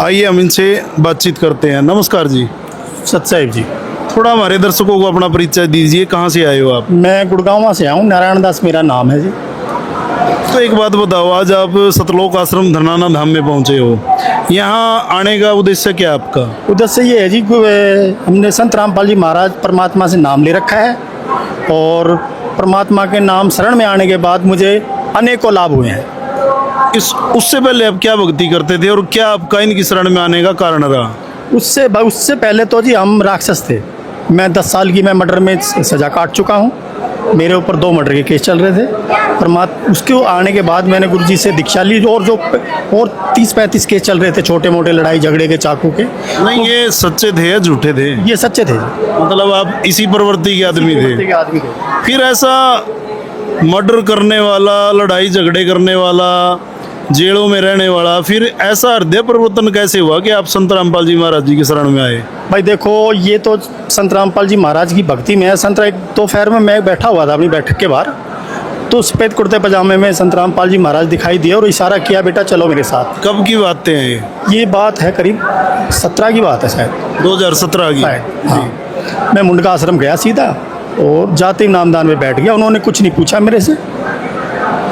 आइए हम इनसे बातचीत करते हैं। नमस्कार जी। सत साहिब जी। थोड़ा हमारे दर्शकों को अपना परिचय दीजिए, कहाँ से आए हो आप? मैं गुड़गांव से आया हूँ, नारायण दास मेरा नाम है जी। तो एक बात बताओ, आज आप सतलोक आश्रम धनाना धाम में पहुंचे हो, यहाँ आने का उद्देश्य क्या आपका? उद्देश्य ये है जी, हमने संत रामपाल जी महाराज परमात्मा से नाम ले रखा है और परमात्मा के नाम शरण में आने के बाद मुझे अनेकों लाभ हुए हैं। उससे पहले आप क्या भक्ति करते थे और क्या आपका इनकी शरण में आने का कारण रहा? उससे पहले तो जी हम राक्षस थे। मैं 10 साल की मैं मर्डर में सज़ा काट चुका हूँ। मेरे ऊपर 2 मर्डर के केस चल रहे थे। उसके आने के बाद मैंने गुरुजी से दीक्षा ली और 30-35 केस चल रहे थे, छोटे मोटे लड़ाई झगड़े के, चाकू के। नहीं, ये सच्चे थे या झूठे थे? ये सच्चे थे। मतलब आप इसी प्रवृत्ति के आदमी थे? फिर ऐसा मर्डर करने वाला, लड़ाई झगड़े करने वाला, जेलों में रहने वाला, फिर ऐसा हृदय परिवर्तन कैसे हुआ कि आप संत रामपाल जी महाराज जी की शरण में आए? भाई देखो, ये तो संत रामपाल जी महाराज की भक्ति में है। एक दोपहर में मैं बैठा हुआ था अपनी बैठक के बाहर, तो सफ़ेद कुर्ते पजामे में संत रामपाल जी महाराज दिखाई दिए और इशारा किया, बेटा चलो मेरे साथ। कब की बातें हैं ये बात है करीब 17 की बात है, शायद 2017 की। हाँ। मैं मुंडका आश्रम गया सीधा और जाते ही नामदान में बैठ गया। उन्होंने कुछ नहीं पूछा मेरे से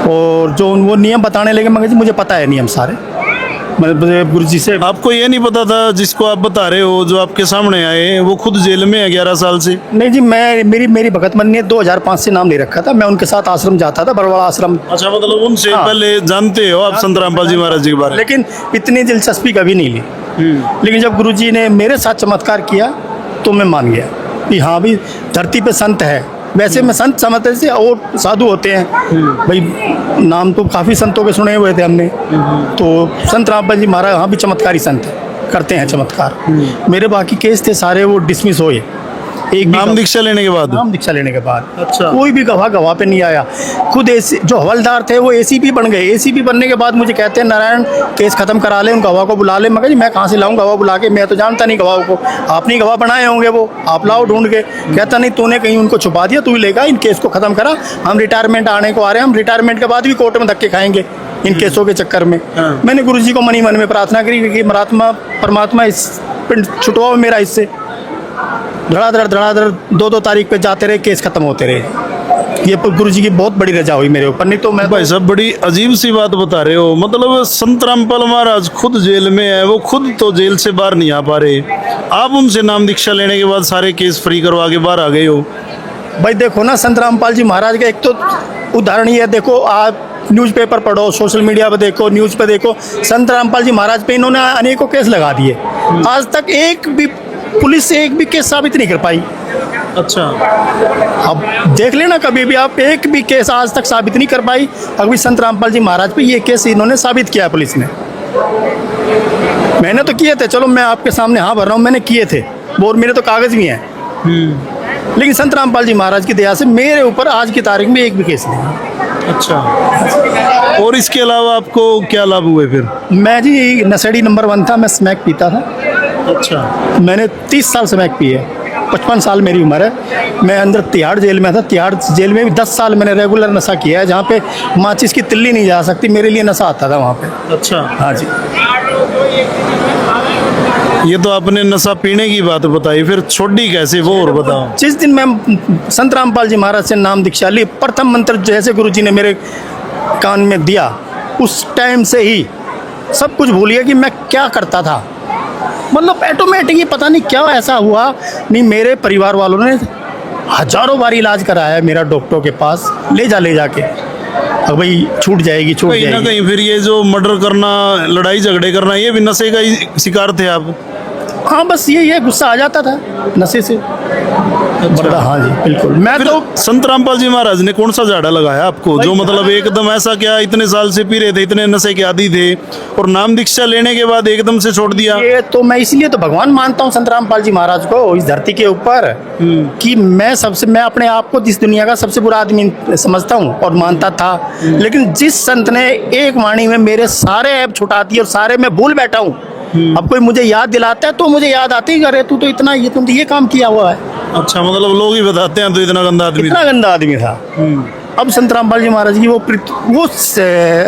और जो वो नियम बताने लगे, मगर मुझे पता है नियम सारे। मैं गुरु जी से। आपको ये नहीं पता था जिसको आप बता रहे हो, जो आपके सामने आए, वो खुद जेल में है 11 साल से? नहीं जी, मेरी भगतमंदी ने 2005 से नाम ले रखा था। मैं उनके साथ आश्रम जाता था, बड़वाड़ा आश्रम। अच्छा, मतलब उनसे पहले जानते हो आप संत रामपाल जी महाराज जी के बारे में? लेकिन इतनी दिलचस्पी कभी नहीं ली। लेकिन जब गुरु जी ने मेरे साथ चमत्कार किया तो मैं मान गया कि हाँ भाई, धरती पे संत है। वैसे मैं संत समझते थे और साधु होते हैं भाई, नाम तो काफ़ी संतों के सुने हुए थे हमने। तो संत रामपाल जी महाराज हाँ भी चमत्कारी संत है, करते हैं चमत्कार। मेरे बाकी केस थे सारे, वो डिसमिस हुए। एक नाम दीक्षा लेने के बाद? नाम दीक्षा लेने के बाद। अच्छा। कोई भी गवाह पे नहीं आया। खुद जो हवलदार थे वो एसीपी बन गए। एसीपी बनने के बाद मुझे कहते हैं, नारायण केस खत्म करा ले, उन गवाह को बुला ले। मगर जी मैं कहाँ से लाऊं गवाह बुला के, मैं तो जानता नहीं गवाह को। आपने गवाह बनाए होंगे, वो आप लाओ ढूंढ के। कहता नहीं, तूने कहीं उनको छुपा दिया, तू ही लेगा, इन केस को खत्म करा। हम रिटायरमेंट आने को आ रहे हैं, हम रिटायरमेंट के बाद भी कोर्ट में धक्के खाएंगे इन केसों के चक्कर में। मैंने गुरु जी को मन ही मन में प्रार्थना करी कि परमात्मा इस पिंड छुटवाओ मेरा इससे। धड़ाधड़ 2 तारीख पे जाते रहे, केस खत्म होते रहे। ये गुरु जी की बहुत बड़ी रजा हुई मेरे ऊपर। नहीं तो मैं भाई साहब, बड़ी अजीब सी बात बता रहे हो। मतलब संत रामपाल महाराज खुद जेल में है, वो खुद तो जेल से बाहर नहीं आ पा रहे, आप उनसे नाम दीक्षा लेने के बाद सारे केस फ्री करवा के बाहर आ गए हो। भाई देखो ना, संत रामपाल जी महाराज का एक तो उदाहरण ही है। देखो, आप न्यूज़पेपर पढ़ो, सोशल मीडिया पे देखो, न्यूज़ पे देखो, संत रामपाल जी महाराज पे इन्होंने अनेकों केस लगा दिए। आज तक एक भी पुलिस से एक भी केस साबित नहीं कर पाई। अच्छा। अब देख लेना कभी भी आप, एक भी केस आज तक साबित नहीं कर पाई। अभी संत रामपाल जी महाराज पे ये केस इन्होंने साबित किया है पुलिस ने। मैंने तो किए थे, चलो मैं आपके सामने हाँ भर रहा हूँ, मैंने किए थे और मेरे तो कागज भी हैं। लेकिन संत रामपाल जी महाराज की दया से मेरे ऊपर आज की तारीख में एक भी केस नहीं। अच्छा। और इसके अलावा आपको क्या लाभ हुए फिर? मैं जी नशेड़ी नंबर 1 था, मैं स्मैक पीता था। अच्छा। मैंने 30 साल स्मैक पी है। 55 साल मेरी उम्र है। मैं अंदर तिहाड़ जेल में था। तिहाड़ जेल में भी 10 साल मैंने रेगुलर नशा किया है, जहाँ पे माचिस की तिल्ली नहीं जा सकती, मेरे लिए नशा आता था वहाँ पे। अच्छा। हाँ जी। ये तो आपने नशा पीने की बात बताई, फिर छोड़ी कैसे वो और बताओ। जिस दिन मैं संत रामपाल जी महाराज से नाम दीक्षा ली, प्रथम मंत्र जैसे गुरु जी ने मेरे कान में दिया, उस टाइम से ही सब कुछ भूल गया कि मैं क्या करता था। मतलब ऑटोमेटिक ही पता नहीं क्या ऐसा हुआ। नहीं, मेरे परिवार वालों ने हजारों बार इलाज कराया है मेरा डॉक्टरों के पास, ले जाके अब भाई छूट जाएगी। कहीं ना कहीं फिर ये जो मर्डर करना, लड़ाई झगड़े करना, ये भी नशे का ही शिकार थे आप? हाँ, बस ये गुस्सा आ जाता था नशे से। अच्छा। हाँ जी, बिल्कुल। मैं तो संत रामपाल जी महाराज ने कौन सा झाड़ा लगाया आपको, जो मतलब एकदम ऐसा क्या, इतने साल से पी रहे थे, इतने नशे के आदी थे और नाम दीक्षा लेने के बाद एकदम से छोड़ दिया? ये तो मैं इसलिए तो भगवान मानता हूँ संत रामपाल जी महाराज को इस धरती के ऊपर, कि मैं अपने आप को इस दुनिया का सबसे बुरा आदमी समझता हूँ और मानता था। लेकिन जिस संत ने एक वाणी में मेरे सारे ऐप छुटा दिए और सारे मैं भूल बैठा हूँ। अब कोई मुझे याद दिलाता है तो मुझे याद आती ही, अरे तू तो इतना तुम ये काम किया हुआ है। अच्छा, मतलब लोग ही बताते हैं तो इतना गंदा आदमी, इतना गंदा आदमी था। अब संत रामपाल जी महाराज की वो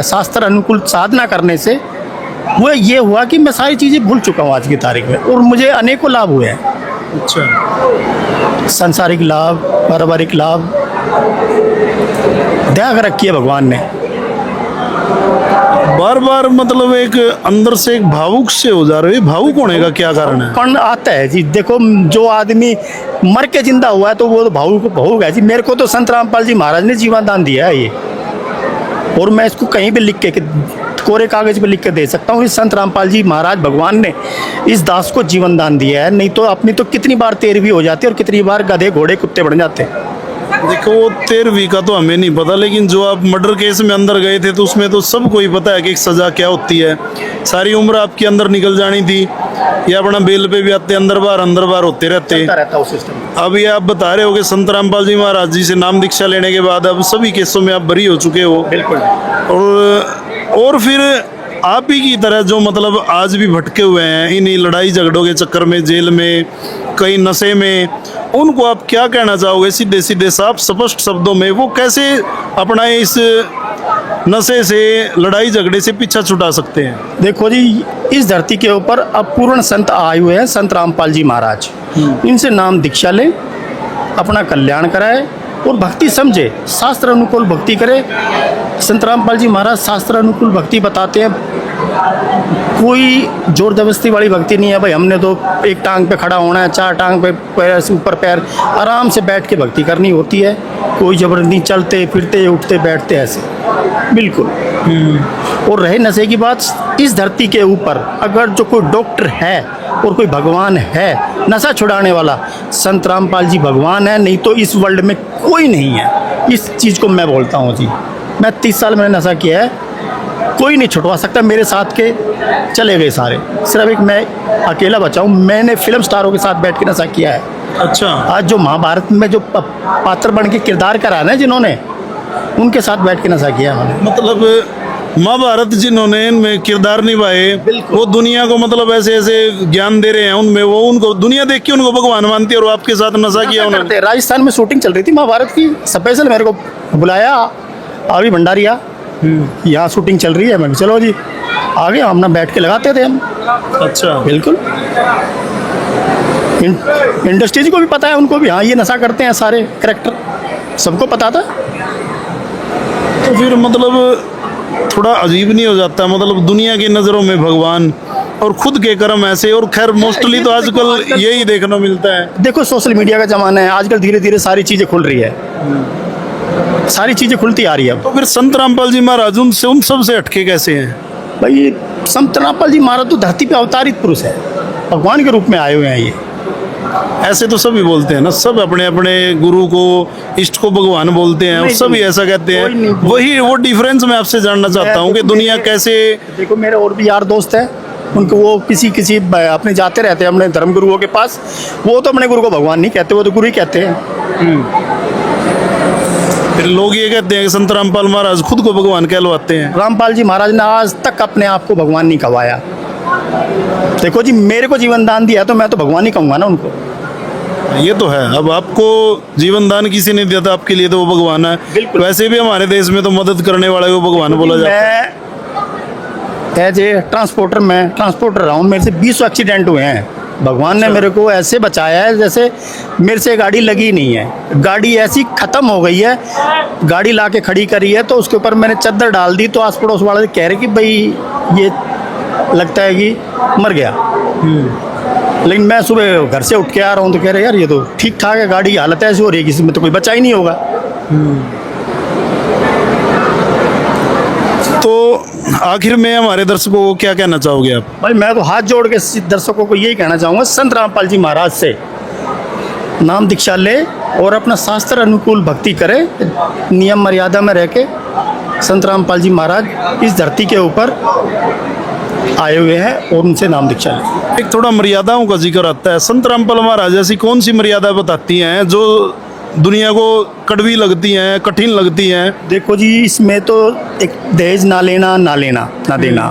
शास्त्र अनुकूल साधना करने से वो ये हुआ कि मैं सारी चीज़ें भूल चुका हूँ आज की तारीख में, और मुझे अनेकों लाभ हुए हैं। अच्छा। सांसारिक लाभ, पारिवारिक लाभ, दया कर रखी है भगवान ने। बार बार मतलब एक अंदर से एक भावुक से हो जा रहे हो, भावुक होने का क्या कारण है? कौन आता है जी? देखो, जो आदमी मर के जिंदा हुआ है तो वो तो भावुक है जी। मेरे को तो संत रामपाल जी महाराज ने जीवन दान दिया है ये, और मैं इसको कहीं भी लिख के कोरे कागज पे लिख के दे सकता हूँ। इस संत रामपाल जी महाराज भगवान ने इस दास को जीवन दान दिया है, नहीं तो अपनी तो कितनी बार 13वीं हो जाती है और कितनी बार गधे घोड़े कुत्ते बन जाते हैं। देखो, वो 13वीं का तो हमें नहीं पता, लेकिन जो आप मर्डर केस में अंदर गए थे तो उसमें तो सबको ही पता है कि एक सजा क्या होती है। सारी उम्र आपकी अंदर निकल जानी थी, या अपना बेल पे भी आते अंदर बार होते रहते। रहता है सिस्टम। अब ये आप बता रहे हो कि संत रामपाल जी महाराज जी से नाम दीक्षा लेने के बाद अब सभी केसों में आप बरी हो चुके हो। बिल्कुल। और फिर आप ही की तरह जो मतलब आज भी भटके हुए हैं इन्हीं लड़ाई झगड़ों के चक्कर में, जेल में, कई नशे में, उनको आप क्या कहना चाहोगे सीधे सीधे साफ स्पष्ट शब्दों में? वो कैसे अपना इस नशे से, लड़ाई झगड़े से पीछा छुड़ा सकते हैं? देखो जी, इस धरती के ऊपर अब पूर्ण संत आए हुए हैं, संत रामपाल जी महाराज। इनसे नाम दीक्षा ले, अपना कल्याण कराए और भक्ति समझे, शास्त्र अनुकूल भक्ति करे। संत रामपाल जी महाराज शास्त्र अनुकूल भक्ति बताते हैं। कोई जोर जबरदस्ती वाली भक्ति नहीं है भाई, हमने तो एक टांग पे खड़ा होना है, 4 टांग पे पैर से ऊपर पैर, आराम से बैठ के भक्ति करनी होती है। कोई जबरदस्ती चलते फिरते उठते बैठते ऐसे, बिल्कुल। और रहे नशे की बात, इस धरती के ऊपर अगर जो कोई डॉक्टर है और कोई भगवान है नशा छुड़ाने वाला, संत रामपाल जी भगवान है, नहीं तो इस वर्ल्ड में कोई नहीं है। इस चीज़ को मैं बोलता हूँ जी। मैं 30 साल मैंने नशा किया है, कोई नहीं छुड़वा सकता। मेरे साथ के चले गए सारे, सिर्फ एक मैं अकेला बचा हूँ। मैंने फिल्म स्टारों के साथ बैठ के नशा किया है। अच्छा। आज जो महाभारत में जो पात्र बन के किरदार करा ना जिन्होंने, उनके साथ बैठ के नशा किया मैंने। मतलब महाभारत जिन्होंने इनमें किरदार निभाए, वो दुनिया को मतलब ऐसे ऐसे ज्ञान दे रहे हैं उनमें, वो उनको दुनिया देख के उनको भगवान मानती है, और आपके साथ नशा किया उन्होंने। राजस्थान में शूटिंग चल रही थी महाभारत की, स्पेशल मेरे को बुलाया, अभी भंडारिया यहाँ शूटिंग चल रही है। मैं चलो जी आगे, हम ना बैठ के लगाते थे हम। अच्छा। बिल्कुल। इंडस्ट्रीज को भी पता है, उनको भी, हाँ ये नशा करते हैं सारे कैरेक्टर, सबको पता था। तो फिर मतलब थोड़ा अजीब नहीं हो जाता? मतलब दुनिया की नज़रों में भगवान और खुद के कर्म ऐसे, और खैर मोस्टली तो आजकल यही देखने मिलता है। देखो, सोशल मीडिया का ज़माना है आजकल, धीरे धीरे सारी चीज़ें खुल रही है, सारी चीज़ें खुलती आ रही है। तो फिर संत रामपाल जी महाराज उनसे, उन सब से हटके कैसे हैं भाई? संत रामपाल जी महाराज तो धरती पे अवतारित पुरुष है, भगवान के रूप में आए हुए हैं ये। ऐसे तो सभी बोलते हैं ना, सब अपने अपने गुरु को, इष्ट को भगवान बोलते हैं, सभी ऐसा कहते हैं। वही वो डिफरेंस मैं आपसे जानना चाहता हूँ कि दुनिया कैसे। देखो, मेरे और भी यार दोस्त हैं, उनको वो किसी अपने जाते रहते हैं अपने धर्म गुरुओं के पास। वो तो अपने गुरु को भगवान नहीं कहते, वो तो गुरु ही कहते हैं। फिर लोग ये कहते हैं कि संत रामपाल महाराज खुद को भगवान कहलवाते हैं। रामपाल जी महाराज ने आज तक अपने आप को भगवान नहीं कहवाया। देखो जी, मेरे को जीवन दान दिया तो मैं तो भगवान ही कहूँगा ना उनको। ये तो है। अब आपको जीवन दान किसी ने दिया था, आपके लिए तो वो भगवान है। वैसे भी हमारे देश में तो मदद करने वाले को भगवान बोला जाता है। मैं एज ए ट्रांसपोर्टर, मैं ट्रांसपोर्टर रहा हूँ, मेरे से 20 एक्सीडेंट हुए हैं। भगवान ने मेरे को ऐसे बचाया है जैसे मेरे से गाड़ी लगी नहीं है। गाड़ी ऐसी ख़त्म हो गई है, गाड़ी ला के खड़ी करी है तो उसके ऊपर मैंने चद्दर डाल दी, तो आस पड़ोस वाले कह रहे कि भाई ये लगता है कि मर गया। लेकिन मैं सुबह घर से उठ के आ रहा हूँ तो कह रहे यार ये तो ठीक ठाक है, गाड़ी की हालत ऐसी हो रही है, किसी में तो कोई बचा ही नहीं होगा। तो आखिर में हमारे दर्शकों को क्या कहना चाहोगे आप? भाई मैं तो हाथ जोड़ के दर्शकों को यही कहना चाहूँगा, संत रामपाल जी महाराज से नाम दीक्षा ले और अपना शास्त्र अनुकूल भक्ति करे, नियम मर्यादा में रह के। संत रामपाल जी महाराज इस धरती के ऊपर आए हुए हैं और उनसे नाम दीक्षा लें। एक थोड़ा मर्यादाओं का जिक्र आता है, संत रामपाल महाराज ऐसी कौन सी मर्यादा बताती हैं जो दुनिया को कड़वी लगती हैं, कठिन लगती हैं? देखो जी, इसमें तो एक दहेज ना लेना, ना लेना, ना देना,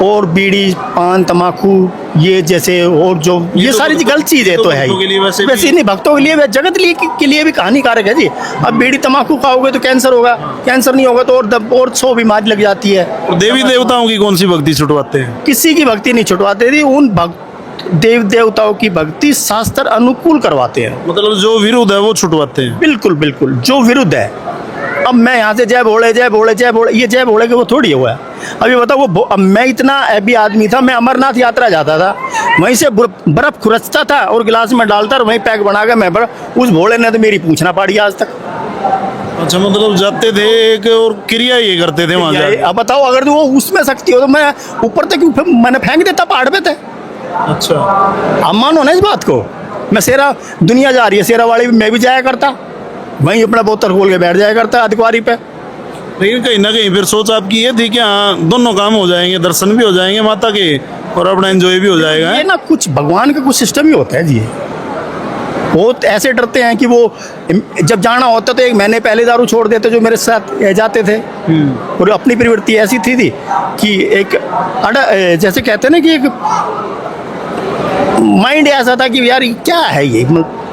और बीड़ी पान तम्बाकू ये जैसे और जो ये तो सारी भक्तों- गलत चीज़ें ये तो तो है भक्तों के लिए वैसे वैसे भी- नहीं, भक्तों के लिए जगत के लिए भी हानिकारक है जी। अब बीड़ी तम्बाकू खाओगे तो कैंसर होगा, कैंसर नहीं होगा तो और 100 बीमारी लग जाती है। और देवी देवताओं की कौन सी भक्ति छुटवाते हैं? किसी की भक्ति नहीं छुटवाते थी, उन देव देवताओं की भक्ति शास्त्र अनुकूल करवाते हैं। मतलब जो विरुद्ध है वो छुटवाते हैं। बिल्कुल बिल्कुल, जो विरुद्ध है। अब मैं यहाँ से जय भोले जय भोले जय भोले, ये जय भोले के वो थोड़ी हुआ है। अभी बताओ वो अब मैं इतना ऐबी आदमी था, मैं अमरनाथ यात्रा जाता था, वहीं से बर्फ खुरचता था और गिलास में डालता और वहीं पैक बना के मैं उस भोले ने तो मेरी पूछना पड़ी आज तक। अच्छा, मतलब जाते थे एक और क्रिया ये करते थे वहाँ जाके। अब बताओ अगर वो उसमें शक्ति हो तो मैं ऊपर तक मैंने फेंक देता पहाड़ पे थे। अच्छा, आप मानो ना इस बात को। मैं शेरा दुनिया जा रही है शेरावाड़ी में, मैं भी जाया करता, वहीं अपना बोतल खोल के बैठ जाया करता अधिकारी पे। लेकिन कहीं ना कहीं फिर सोच आपकी ये थी कि हाँ दोनों काम हो जाएंगे, दर्शन भी हो जाएंगे माता के और अपना एंजॉय भी हो जाएगा। ये ना कुछ भगवान का कुछ सिस्टम ही होता है जी। वो ऐसे डरते हैं कि वो जब जाना होता तो 1 महीने पहले दारू छोड़ देते जो मेरे साथ जाते थे। और अपनी प्रवृत्ति ऐसी थी कि एक जैसे कहते हैं ना कि एक माइंड ऐसा था कि यार क्या है ये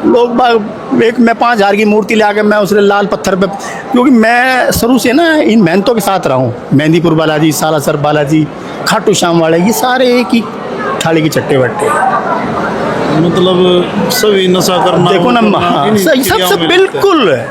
लोग एक मैं 5,000 की मूर्ति ले आके मैं उसने लाल पत्थर पे, क्योंकि मैं शुरू से ना इन मेहनतों के साथ रहा हूँ। मेहंदीपुर बालाजी, सालासर बालाजी, खाटू श्याम वाले, ये सारे एक ही थाली के चट्टे बट्टे। मतलब सभी नशा करना, देखो ना, करना, हाँ, इन्हीं सही क्रियाओं सबसे में बिल्कुल।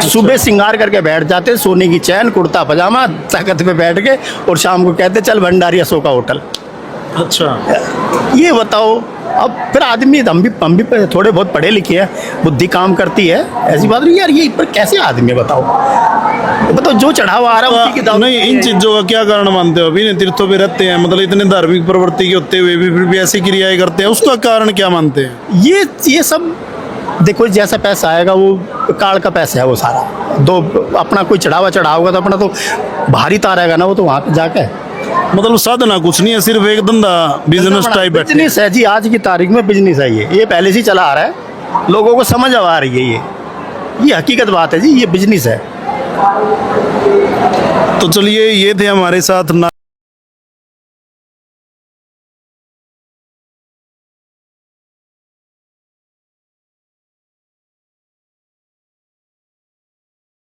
सुबह श्रृंगार करके बैठ जाते, सोने की चैन, कुर्ता पजामा, तख्त पे बैठ के, और शाम को कहते चल भंडारी अशोका होटल। लगते हैं। अच्छा, ये बताओ अब फिर आदमी, हम भी थोड़े बहुत पढ़े लिखे हैं, बुद्धि काम करती है, ऐसी बात नहीं यार। ये पर कैसे आदमी है बताओ जो चढ़ावा आ रहा है उसी की दावत नहीं, इन चीजों का क्या कारण मानते हो? अभी इन तीर्थों पे रहते हैं, मतलब इतने धार्मिक प्रवृत्ति के होते हुए भी फिर भी ऐसी क्रियाएं करते हैं, उसका कारण क्या मानते हैं? ये सब देखो, जैसा पैसा आएगा वो काल का पैसा है वो सारा। दो अपना कोई चढ़ावा तो अपना तो भारी तारेगा ना वो तो वहाँ पे जाके। मतलब साधना कुछ नहीं है, सिर्फ एक धंधा बिजनेस टाइप बैठे। बिजनेस है जी, आज की तारीख में बिजनेस है ये पहले से ही चला आ रहा है, लोगों को समझ आ रही है ये हकीकत बात है जी, ये बिजनेस है। तो चलिए, ये थे हमारे साथ